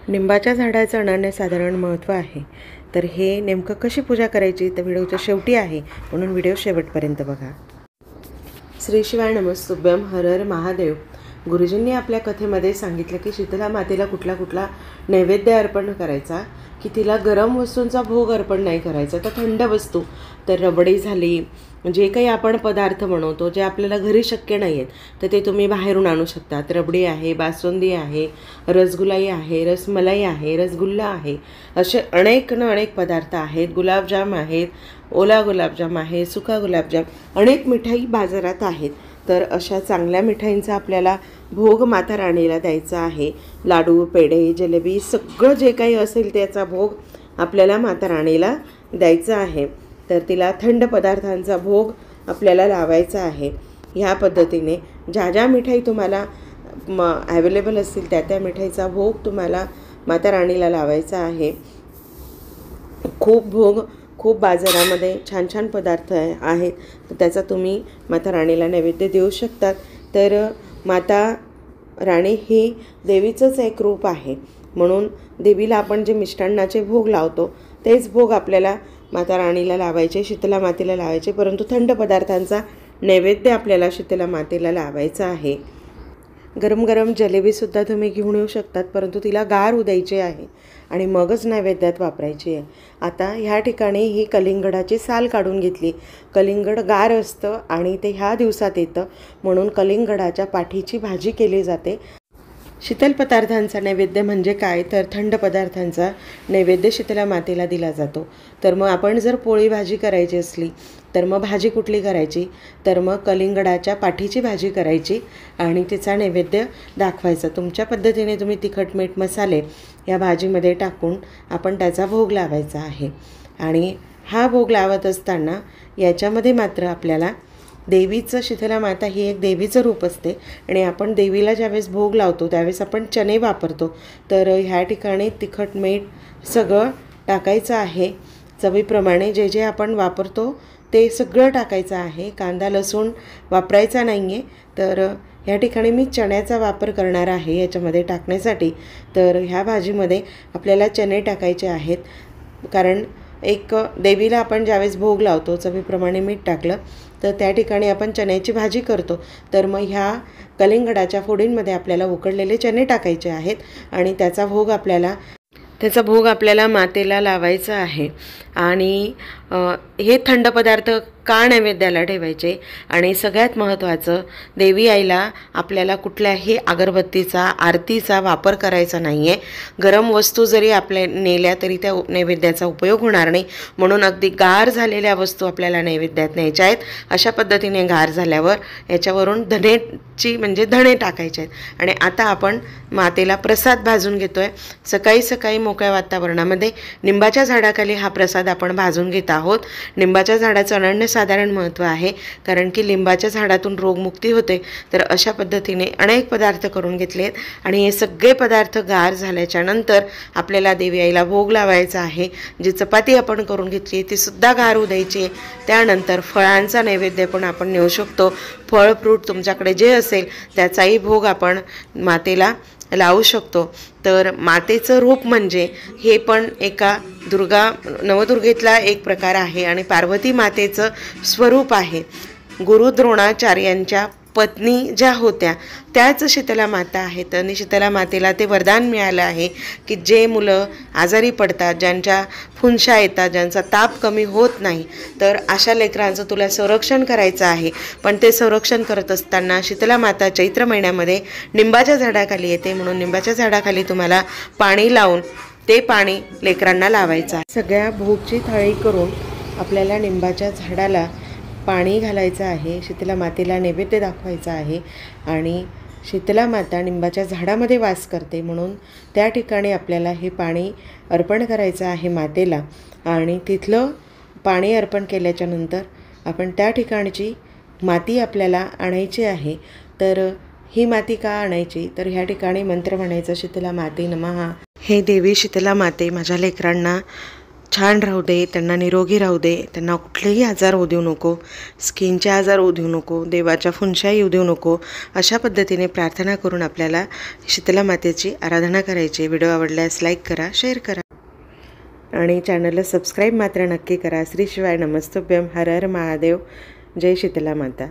निंबाच्या झाडाचं अनन्यसाधारण महत्त्व आहे. तर हे नेमकं कशी पूजा करायची तर व्हिडिओच्या शेवटी आहे, म्हणून व्हिडिओ शेवटपर्यंत बघा. श्री शिवाय नमस्तुभ्यम. हर हर महादेव. गुरुजींनी आपल्या कथेमध्ये सांगितलं की शीतला मातेला कुठला कुठला नैवेद्य अर्पण करायचा, की तिला गरम वस्तूंचा भोग अर्पण नाही करायचा. तर थंड वस्तू, तर रबडी झाली, जे काही आपण पदार्थ बनवतो जे आपल्याला घरी शक्य नाही आहेत तर ते तुम्ही बाहेरून आणू शकतात. रबडी आहे, बासुंदी आहे, रसगुलाई आहे, रसमलाई आहे, रसगुल्ला आहे, असे अनेक पदार्थ आहेत. गुलाबजाम आहेत, ओला गुलाबजाम आहे, सुका गुलाबजाम, अनेक मिठाई बाजारात आहेत. तर अशा चांगल्या मिठाईंचा आपल्याला भोग माता राणीला द्यायचा आहे. लाडू, पेढे, जलेबी, सगळं जे काही असेल त्याचा भोग आपल्याला माता राणीला द्यायचा आहे. तर तिला थंड पदार्थांचा भोग आपल्याला लावायचा आहे. ह्या पद्धतीने ज्या मिठाई तुम्हाला ॲवेलेबल असतील त्या मिठाईचा भोग तुम्हाला माता राणीला लावायचा आहे. खूप बाजारामध्ये छान पदार्थ आहेत, तर त्याचा तुम्ही माता राणीला नैवेद्य देऊ शकतात. तर माता राणी ही देवीचंच एक रूप आहे, म्हणून देवीला आपण जे मिष्टान्नाचे भोग लावतो तेच भोग आपल्याला माता राणीला लावायचे, शीतला मातेला लावायचे. परंतु थंड पदार्थांचा नैवेद्य आपल्याला शीतला मातेला लावायचा आहे. गरम जलेबीसुद्धा तुम्ही घेऊन येऊ शकतात, परंतु तिला गार होऊ द्यायची आहे आणि मगच नैवेद्यात वापरायची आहे. आता ह्या ठिकाणी ही कलिंगडाची साल काढून घेतली. कलिंगड गार असतं आणि ते ह्या दिवसात येतं, म्हणून कलिंगडाच्या पाठीची भाजी केली जाते. शीतल पदार्थांचा नैवेद्य म्हणजे काय, तर थंड पदार्थांचा नैवेद्य शीतला मातेला दिला जातो. तर मग आपण जर पोळी भाजी करायची असली तर मग भाजी कुठली करायची, तर मग कलिंगडाच्या पाठीची भाजी करायची आणि तिचा नैवेद्य दाखवायचा. तुमच्या पद्धतीने तुम्ही तिखट, मीठ, मसाले या भाजीमध्ये टाकून आपण त्याचा भोग लावायचा आहे. आणि हा भोग लावत असताना याच्यामध्ये मात्र आपल्याला देवीचं, शीतला माता ही एक देवीचं रूप असते आणि आपण देवीला ज्यावेळेस भोग लावतो त्यावेळेस आपण चणे वापरतो. तर ह्या ठिकाणी तिखट, मीठ सगळं टाकायचं आहे. चवीप्रमाणे जे आपण वापरतो ते सगळं टाकायचं आहे. कांदा, लसूण वापरायचा नाही आहे. तर ह्या ठिकाणी मी चण्याचा वापर करणार आहे याच्यामध्ये टाकण्यासाठी. तर ह्या भाजीमध्ये आपल्याला चणे टाकायचे आहेत, कारण एक देवीला आपण ज्यावेळेस भोग लावतो चवीप्रमाणे मीठ टाकलं तर त्या ठिकाणी आपण चण्याची भाजी करतो. तर मग ह्या कलिंगडाच्या फोडींमध्ये आपल्याला उकडलेले चणे टाकायचे आहेत आणि त्याचा भोग आपल्याला मातेला लावायचा आहे. आणि हे थंड पदार्थ का नैवेद्याला ठेवायचे, आणि सगळ्यात महत्त्वाचं, देवी आईला आपल्याला कुठल्याही अगरबत्तीचा, आरतीचा वापर करायचा नाही आहे. गरम वस्तू जरी आपल्या नेल्या तरी त्या नैवेद्याचा उपयोग होणार नाही, म्हणून अगदी गार झालेल्या वस्तू आपल्याला नैवेद्यात न्यायच्या आहेत. अशा पद्धतीने गार झाल्यावर याच्यावरून धणे टाकायचे आहेत. आणि आता आपण मातेला प्रसाद भाजून घेतो आहे. सकाळी मोकळ्या वातावरणामध्ये निंबाच्या झाडाखाली हा प्रसाद आपण भाजून घेत आहोत. निंबाच्या झाडाचं अनन्यसाधारण महत्त्व आहे, कारण की लिंबाच्या झाडातून रोगमुक्ती होते. तर अशा पद्धतीने अनेक पदार्थ करून घेतले आहेत आणि हे सगळे पदार्थ गार झाल्याच्या नंतर आपल्याला देवी आईला भोग लावायचा आहे. जी चपाती आपण करून घेतली ती सुद्धा गार होऊ द्यायची. त्यानंतर फळांचा नैवेद्य पण आपण नेऊ शकतो. फळ, फ्रूट तुमच्याकडे जे असेल त्याचाही भोग आपण मातेला लावू शकतो. तर मातेचं रूप म्हणजे हे पण एका नवदुर्गेतला एक प्रकार आहे आणि पार्वती मातेचं स्वरूप आहे. गुरु द्रोणाचार्यांच्या पत्नी ज्या होत्या त्याच शीतला माता आहेत आणि शीतला मातेला ते वरदान मिळालं आहे की जे मुलं आजारी पडतात, ज्यांच्या फुंशा येतात, ज्यांचा ताप कमी होत नाही, तर अशा लेकरांचं तुला संरक्षण करायचं आहे. पण ते संरक्षण करत असताना शीतला माता चैत्र महिन्यामध्ये निंबाच्या झाडाखाली येते, म्हणून निंबाच्या झाडाखाली तुम्हाला पाणी लावून ते पाणी लेकरांना लावायचं आहे. सगळ्या भोगची थाळी करून आपल्याला निंबाच्या झाडाला पाणी घालायचं आहे. शीतला मातेला नैवेद्य दाखवायचा आहे. आणि शीतला माता निंबाच्या झाडामध्ये वास करते, म्हणून त्या ठिकाणी आपल्याला हे पाणी अर्पण करायचं आहे मातेला. आणि तिथलं पाणी अर्पण केल्याच्या नंतर आपण त्या ठिकाणची माती आपल्याला आणायची आहे. तर ही माती का आणायची, तर ह्या ठिकाणी मंत्र म्हणायचं, शीतला माते नमः. हे देवी शीतला माते, माझ्या लेकरांना छान राहू दे, त्यांना निरोगी राहू दे, त्यांना कुठलेही आजार होऊ देऊ नको, स्किनचे आजार होऊ देऊ नको, देवाच्या फुंशाई येऊ देऊ नको. अशा पद्धतीने प्रार्थना करून आपल्याला शीतला मातेची आराधना करायची. व्हिडिओ आवडल्यास लाईक करा, शेअर करा आणि चॅनलला सबस्क्राईब मात्र नक्की करा. श्री शिवाय नमस्तुभ्यम. हर हर महादेव. जय शीतला माता.